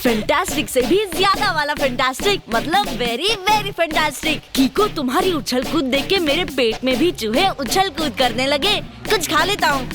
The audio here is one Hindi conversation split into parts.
फैंटास्टिक से भी ज्यादा वाला फैंटास्टिक, मतलब वेरी वेरी फैंटास्टिक। कीको, तुम्हारी उछल कूद देख के मेरे पेट में भी चूहे उछल कूद करने लगे। कुछ खा लेता हूँ।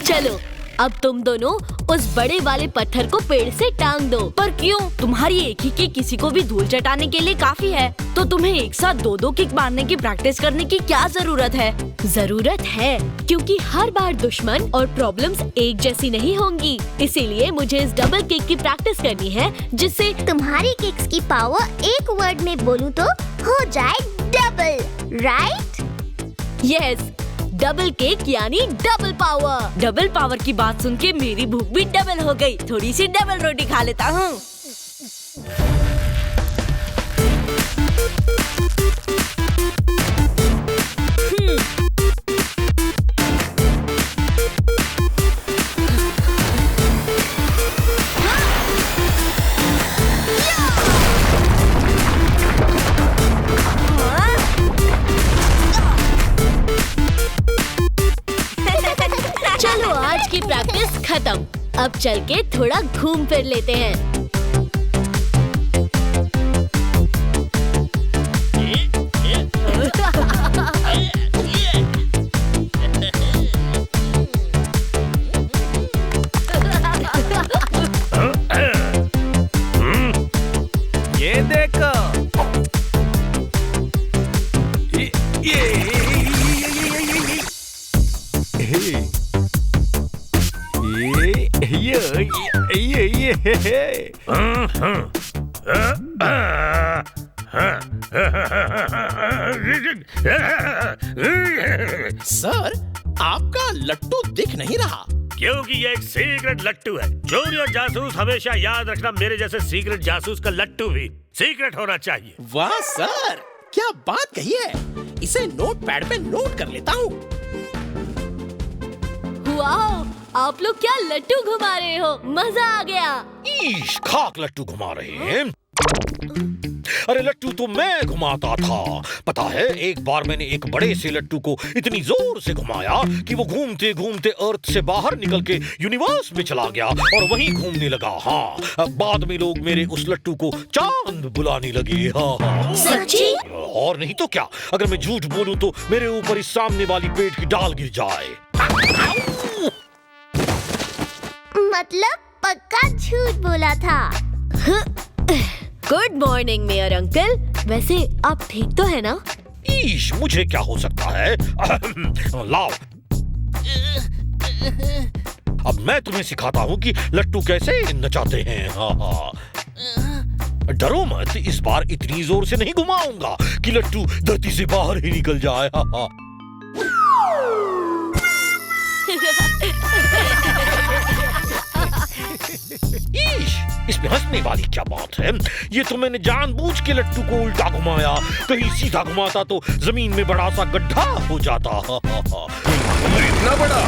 चलो, अब तुम दोनों उस बड़े वाले पत्थर को पेड़ से टांग दो। पर क्यों? तुम्हारी एक ही किक किसी को भी धूल चटाने के लिए काफी है, तो तुम्हें एक साथ दो किक मारने की प्रैक्टिस करने की क्या जरूरत है? जरूरत है, क्योंकि हर बार दुश्मन और प्रॉब्लम्स एक जैसी नहीं होंगी। इसीलिए मुझे इस डबल किक की प्रैक्टिस करनी है, जिससे तुम्हारी किक्स की पावर एक वर्ड में बोलूं तो हो जाए double, right? Yes, double cake यानी डबल पावर। डबल पावर की बात सुन के मेरी भूख भी डबल हो गई। थोड़ी सी डबल रोटी खा लेता हूँ। चलो, आज की प्रैक्टिस खत्म। अब चल के थोड़ा घूम फिर लेते हैं। ये देखो, सर, आपका लट्टू दिख नहीं रहा। क्योंकि ये एक सीक्रेट लट्टू है। जूनियर जासूस, हमेशा याद रखना, मेरे जैसे सीक्रेट जासूस का लट्टू भी सीक्रेट होना चाहिए। वाह सर, क्या बात कही है। इसे नोट पैड पे नोट कर लेता हूँ। वाओ, आप लोग क्या लट्टू घुमा रहे हो? मजा आ गया। ईश, खाक लट्टू घुमा रहे हैं। अरे लट्टू तो मैं घुमाता था। पता है, एक बार मैंने एक बड़े से लट्टू को इतनी जोर से घुमाया कि वो घूमते घूमते अर्थ से बाहर निकल के यूनिवर्स में चला गया और वहीं घूमने लगा। हाँ, बाद में लोग मेरे उस लट्टू को चांद बुलाने लगे। हाँ। सच्ची? और नहीं तो क्या। अगर मैं झूठ बोलूं तो मेरे ऊपर इस सामने वाली पेड़ की डाल गिर जाए। मतलब पक्का झूठ बोला था। Good morning mayor uncle. वैसे आप ठीक तो है ना? ईश, मुझे क्या हो सकता है। लाओ, अब मैं तुम्हें सिखाता हूँ कि लट्टू कैसे नचाते हैं। हाँ। डरो मत, इस बार इतनी जोर से नहीं घुमाऊंगा कि लट्टू धरती से बाहर ही निकल जाए। हाँ। ईश, इसमें हंसने वाली क्या बात है। ये तो मैंने जानबूझ के लट्टू को उल्टा घुमाया। कहीं सीधा घुमाता तो जमीन में बड़ा सा गड्ढा हो जाता। इतना बड़ा?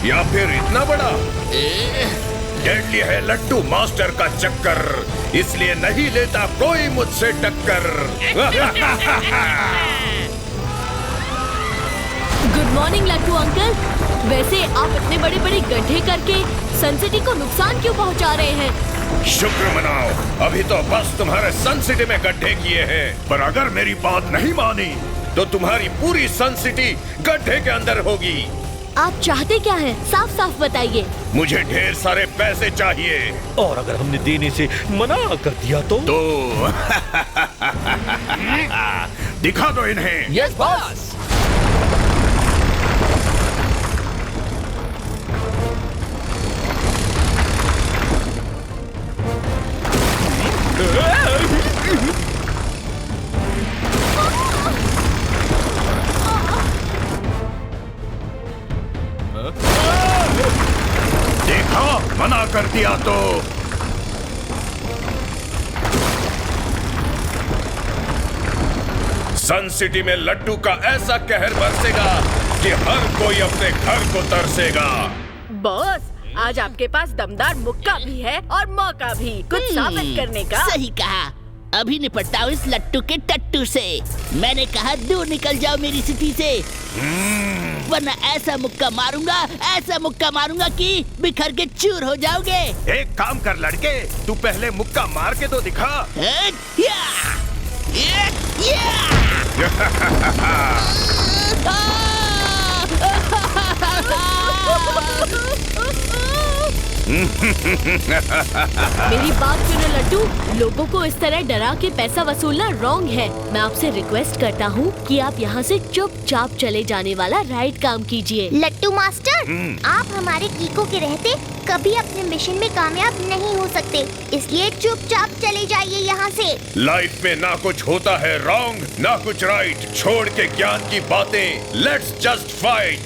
या फिर इतना बड़ा? डेडली है लट्टू मास्टर का चक्कर, इसलिए नहीं लेता कोई मुझसे टक्कर। गुड मॉर्निंग लट्टू अंकल। वैसे आप इतने बड़े बड़े गड्ढे करके सन सिटी को नुकसान क्यों पहुंचा रहे हैं? शुक्र मनाओ, अभी तो बस तुम्हारे सन सिटी में गड्ढे किए हैं, पर अगर मेरी बात नहीं मानी तो तुम्हारी पूरी सन सिटी गड्ढे के अंदर होगी। आप चाहते क्या हैं? साफ साफ बताइए। मुझे ढेर सारे पैसे चाहिए। और अगर हमने देने से मना कर दिया तो दिखा दो इन्हें। Yes boss. देखा, मना कर दिया तो। सन सिटी में लट्टू का ऐसा कहर बरसेगा कि हर कोई अपने घर को तरसेगा। बॉस, आज आपके पास दमदार मुक्का भी है और मौका भी कुछ साबित करने का। सही कहा। अभी निपटता हूँ इस लट्टू के टट्टू से। मैंने कहा दूर निकल जाओ मेरी सिटी से, वरना ऐसा मुक्का मारूंगा कि बिखर के चूर हो जाओगे। एक काम कर लड़के, तू पहले मुक्का मार के तो दिखा। मेरी बात सुनो लड्डू, लोगों को इस तरह डरा के पैसा वसूलना रॉन्ग है। मैं आपसे रिक्वेस्ट करता हूँ कि आप यहाँ से चुपचाप चले जाने वाला राइट काम कीजिए। लट्टू मास्टर, आप हमारे कीको के रहते कभी अपने मिशन में कामयाब नहीं हो सकते, इसलिए चुपचाप चले जाइए यहाँ से। लाइफ में ना कुछ होता है रॉन्ग, ना कुछ राइट। छोड़ के ज्ञान की बातें, लेट्स जस्ट फाइट।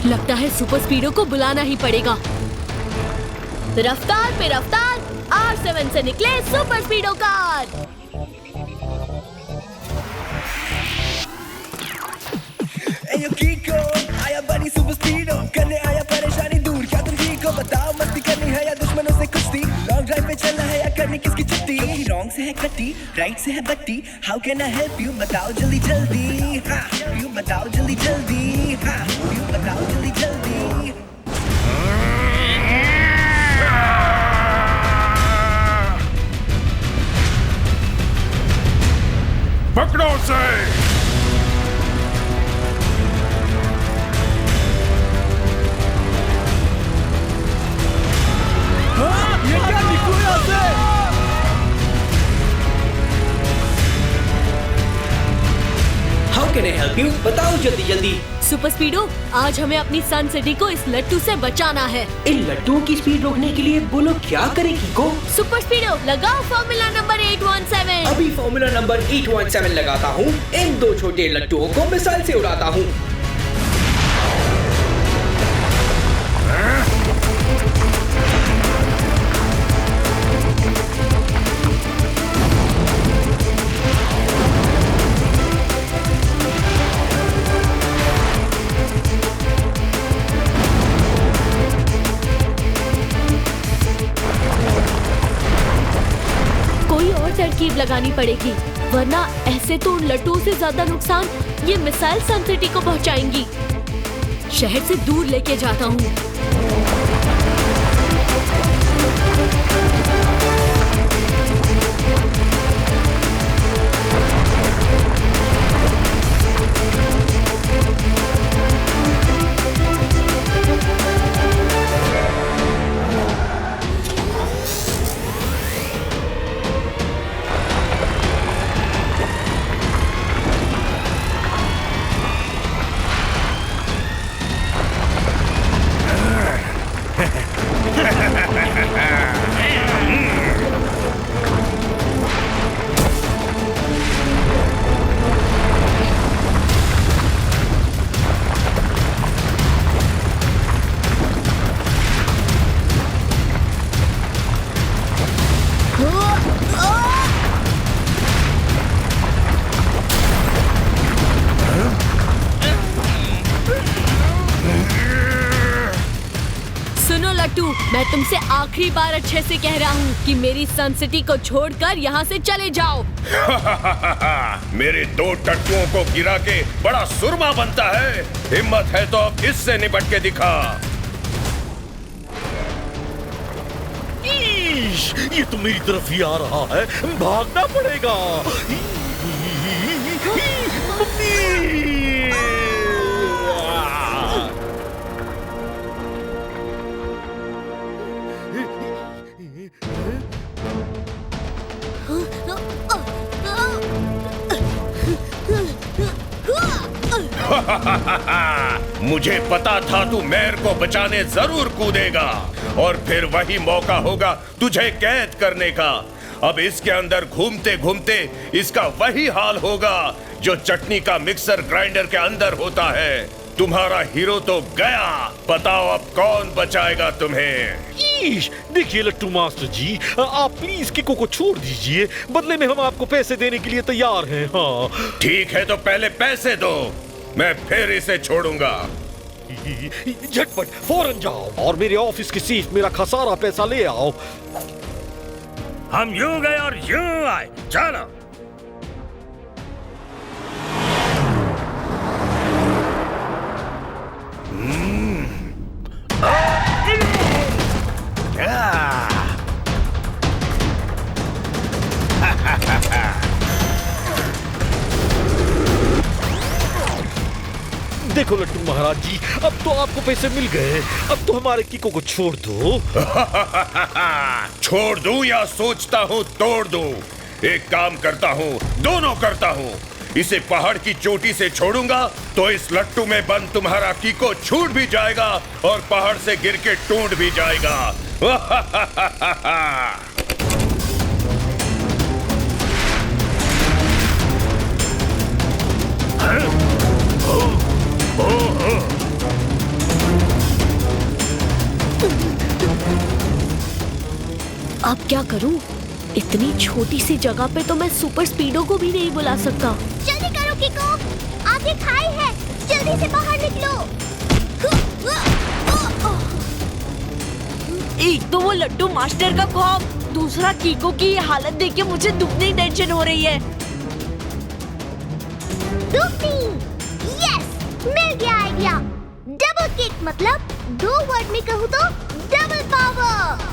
लगता है सुपर स्पीडो को बुलाना ही पड़ेगा। रफ्तार पे रफ्तार, R7 से निकले सुपर स्पीडो कार। Eyo Kiko, आया बड़ी सुपर स्पीडो, करने आया परेशानी दूर। क्या तुम ठीक हो? बताओ, मस्ती करनी है या दुश्मनों से कुश्ती? लॉन्ग ड्राइव पे चलना है या करनी किसकी छुट्टी? रॉन्ग से है कट्टी, राइट से है बट्टी। How can I help you? बताओ जल्दी जल्दी। हाँ, यू बताओ जल्दी जल्दी। हाँ, यू बताओ जल्दी जल्दी। पकड़ो उसे। ये क्या निकलो यहाँ से? How can I help you? बताओ जल्दी जल्दी। सुपर स्पीडो, आज हमें अपनी सन सिटी को इस लट्टू से बचाना है। इन लट्टुओं की स्पीड रोकने के लिए बोलो क्या करे कीको? सुपर स्पीडो, लगाओ फॉर्मूला नंबर 817। अभी फॉर्मूला नंबर 817 लगाता हूँ। इन दो छोटे लट्टुओं को मिसाइल से उड़ाता हूँ। कोई और तरकीब लगानी पड़ेगी, वरना ऐसे तो उन लट्टुओं से ज्यादा नुकसान ये मिसाइल सन सिटी को पहुंचाएंगी। शहर से दूर लेके जाता हूँ। मैं तुमसे आखिरी बार अच्छे से कह रहा हूँ कि मेरी सन सिटी को छोड़कर यहाँ से चले जाओ। मेरे 2 टट्टुओं को गिरा के बड़ा सुरमा बनता है। हिम्मत है तो अब इससे निपट के दिखा। ये तो मेरी तरफ ही आ रहा है, भागना पड़ेगा। मुझे पता था तू मेयर को बचाने जरूर कूदेगा और फिर वही मौका होगा तुझे कैद करने का। अब इसके अंदर घूमते घूमते इसका वही हाल होगा जो चटनी का मिक्सर ग्राइंडर के अंदर होता है। तुम्हारा हीरो तो गया, बताओ अब कौन बचाएगा तुम्हें? देखिए लट्टू मास्टर जी, आप प्लीज किको को छोड़ दीजिए, बदले में हम आपको पैसे देने के लिए तैयार हैं। हाँ ठीक है, तो पहले पैसे दो, मैं फिर इसे छोड़ूंगा। झटपट फौरन जाओ और मेरे ऑफिस की सीट में रखा सारा पैसा ले आओ। हम यूं गए और यूं आए, चलो। देखो लट्टू महाराज जी, अब तो आपको पैसे मिल गए, अब तो हमारे किको को छोड़ दो। छोड़ दूं या सोचता हूँ तोड़ दूं? एक काम करता हूँ, दोनों करता हूँ। इसे पहाड़ की चोटी से छोड़ूंगा तो इस लट्टू में बंद तुम्हारा किको छूट भी जाएगा और पहाड़ से गिर के टूट भी जाएगा। अब क्या करूं? इतनी छोटी सी जगह पे तो मैं सुपर स्पीडो को भी नहीं बुला सकता। जल्दी करो किको, आगे खाई है, जल्दी से बाहर निकलो। एक तो वो लट्टू मास्टर का खौफ, दूसरा कीको की ये हालत देख के मुझे दुगनी टेंशन हो रही है। यस, मिल गया आइडिया। डबल किक मतलब 2 वर्ड में कहूँ तो डबल पावर।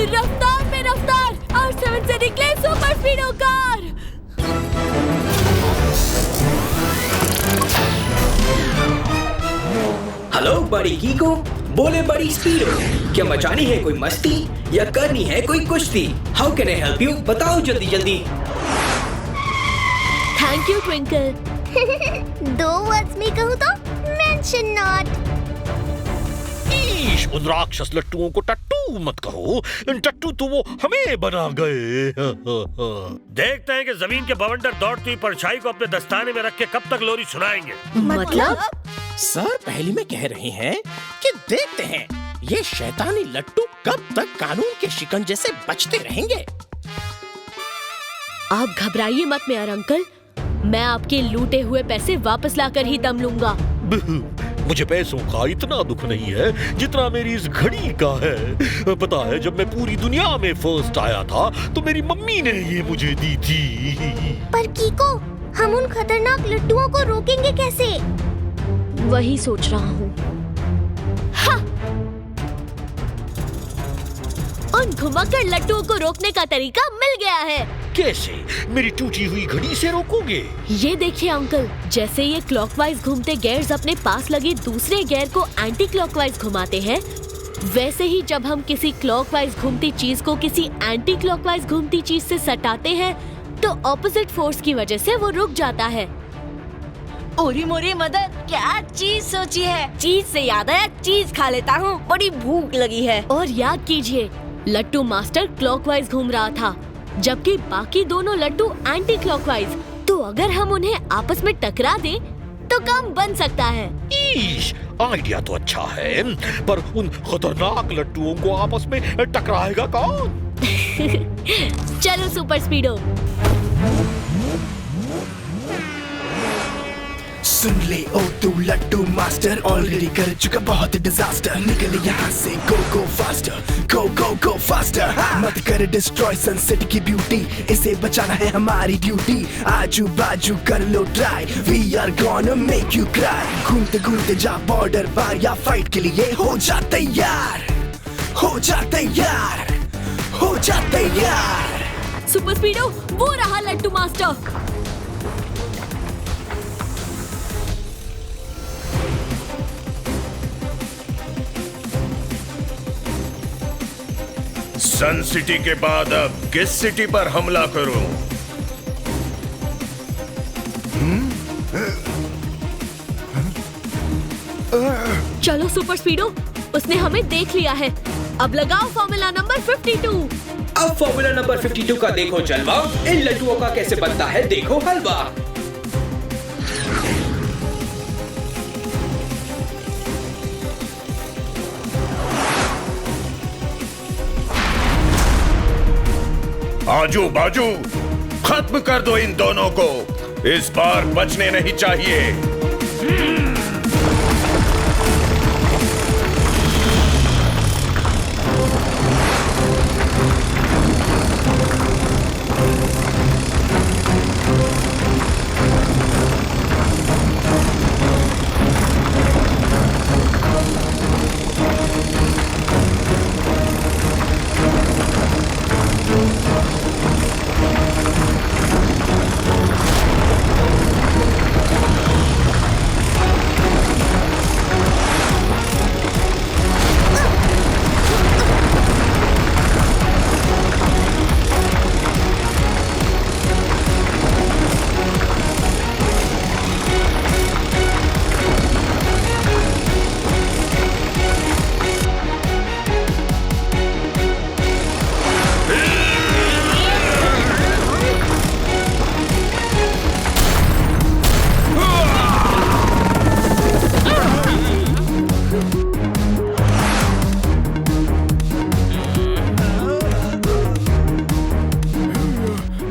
रफ्तार में रफ्तार, R7 से निकले सुपर स्पीडो कार। हेलो बड़ी कीको, बोले बड़ी स्पीडो, क्या मचानी है कोई मस्ती या करनी है कोई कुश्ती? How can I help you, बताओ जल्दी जल्दी। Thank you twinkle. 2 वर्ड्स में कहूँ तो मेंशन नॉट। उन राक्षस लट्टुओं को टट्टू मत कहो, टट्टू तो वो हमें बना गए। देखते हैं कि जमीन के बवंडर दौड़ती हुई परछाई को अपने दस्ताने में रख के कब तक लोरी सुनाएंगे। मतलब? सर पहली में कह रहे हैं कि देखते हैं ये शैतानी लट्टू कब तक कानून के शिकंजे से बचते रहेंगे। आप घबराइए मत मेयर अंकल, मैं आपके लूटे हुए पैसे वापस लाकर ही दम लूंगा। मुझे पैसों का इतना दुख नहीं है जितना मेरी इस घड़ी का है। पता है, जब मैं पूरी दुनिया में फर्स्ट आया था तो मेरी मम्मी ने ये मुझे दी थी। पर कीको, हम उन खतरनाक लट्टुओं को रोकेंगे कैसे? वही सोच रहा हूँ। उन घुमक्कड़ लट्टुओं को रोकने का तरीका मिल गया है। कैसे? मेरी टूटी हुई घड़ी से रोकोगे? ये देखिए अंकल, जैसे ये क्लॉकवाइज घूमते गियर्स अपने पास लगे दूसरे गियर को एंटी क्लॉकवाइज घुमाते हैं, वैसे ही जब हम किसी क्लॉकवाइज घूमती चीज को किसी एंटी क्लॉकवाइज घूमती चीज से सटाते हैं तो ऑपोजिट फोर्स की वजह से वो रुक जाता है। ओरी मोरी मदर, क्या चीज सोची है? चीज से याद आया, चीज खा लेता हूँ, बड़ी भूख लगी है। और याद कीजिए, लट्टू मास्टर क्लॉकवाइज घूम रहा था, जबकि बाकी दोनों लट्टू एंटी क्लॉकवाइज। तो अगर हम उन्हें आपस में टकरा दें, तो काम बन सकता है। ईश, आइडिया तो अच्छा है, पर उन खतरनाक लट्टुओं को आपस में टकराएगा कौन? चलो सुपर स्पीडो। सुन ले ओ तू लट्टू मास्टर, ऑलरेडी कर चुका बहुत डिजास्टर। निकल यहाँ से, गो गो फास्टर, गो गो गो फास्टर। मत कर डिस्ट्रॉय सनसेट की ब्यूटी, इसे बचाना है हमारी ड्यूटी। आजू बाजू कर लो try, we are gonna make you cry. घूमते घूमते जा बॉर्डर पार, या फाइट के लिए हो जा तैयार, हो जा तैयार, हो जा तैयार। सुपर स्पीडो, वो रहा लट्टू मास्टर। सन सिटी के बाद अब किस सिटी पर हमला करूं? चलो सुपर स्पीडो, उसने हमें देख लिया है। अब लगाओ फॉर्मूला नंबर 52। अब फॉर्मूला नंबर 52 का देखो जलवा, इन लड्डुओं का कैसे बनता है देखो हलवा। आजू बाजू खत्म कर दो इन दोनों को, इस बार बचने नहीं चाहिए।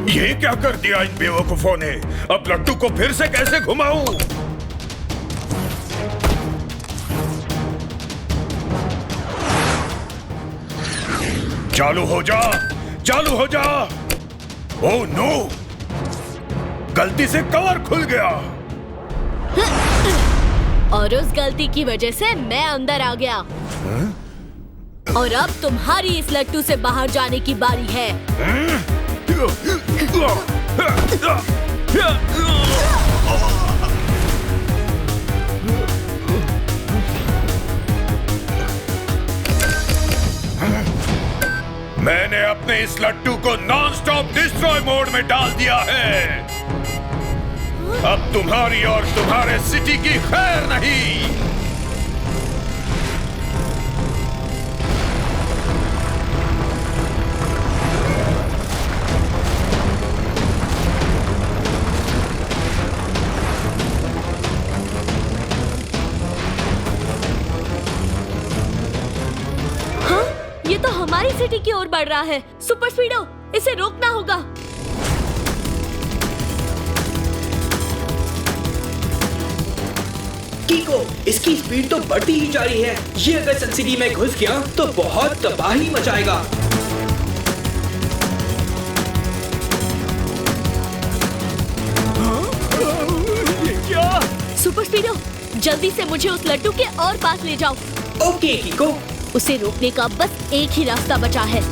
ये क्या कर दिया इन बेवकूफों ने? अब लट्टू को फिर से कैसे घुमाऊं? चालू हो जा, चालू हो जा। ओह नो, गलती से कवर खुल गया। और उस गलती की वजह से मैं अंदर आ गया। और अब तुम्हारी इस लट्टू से बाहर जाने की बारी है। मैंने अपने इस लट्टू को नॉन स्टॉप डिस्ट्रॉय मोड में डाल दिया है। अब तुम्हारी और तुम्हारे सिटी की खैर नहीं। ये तो हमारी सिटी की ओर बढ़ रहा है। सुपर स्पीडो, इसे रोकना होगा। कीको, इसकी स्पीड तो बढ़ती ही जा रही है। ये अगर सन सिटी में घुस गया तो बहुत तबाही मचाएगा। सुपर स्पीडो, जल्दी से मुझे उस लट्टू के और पास ले जाओ। ओके कीको। उसे रोकने का बस एक ही रास्ता बचा है।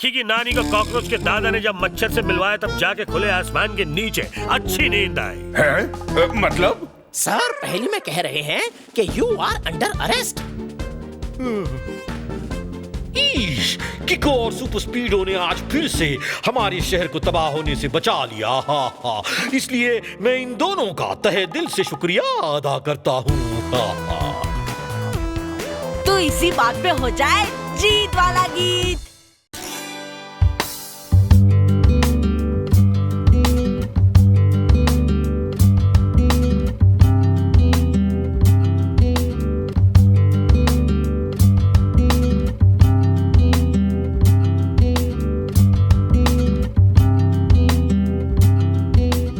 मक्खी की नानी को कॉकरोच के दादा ने जब मच्छर से मिलवाया तब जाके खुले आसमान के नीचे अच्छी नींद आई। हैं? मतलब? सर पहली में कह रहे हैं कि यू आर अंडर अरेस्ट। किको और सुपर स्पीडो ने आज फिर से हमारे शहर को तबाह होने से बचा लिया। हा हा। इसलिए मैं इन दोनों का तहे दिल से शुक्रिया अदा करता हूँ। हा हा। तो इसी बात पे हो जाए जीत वाला गीत।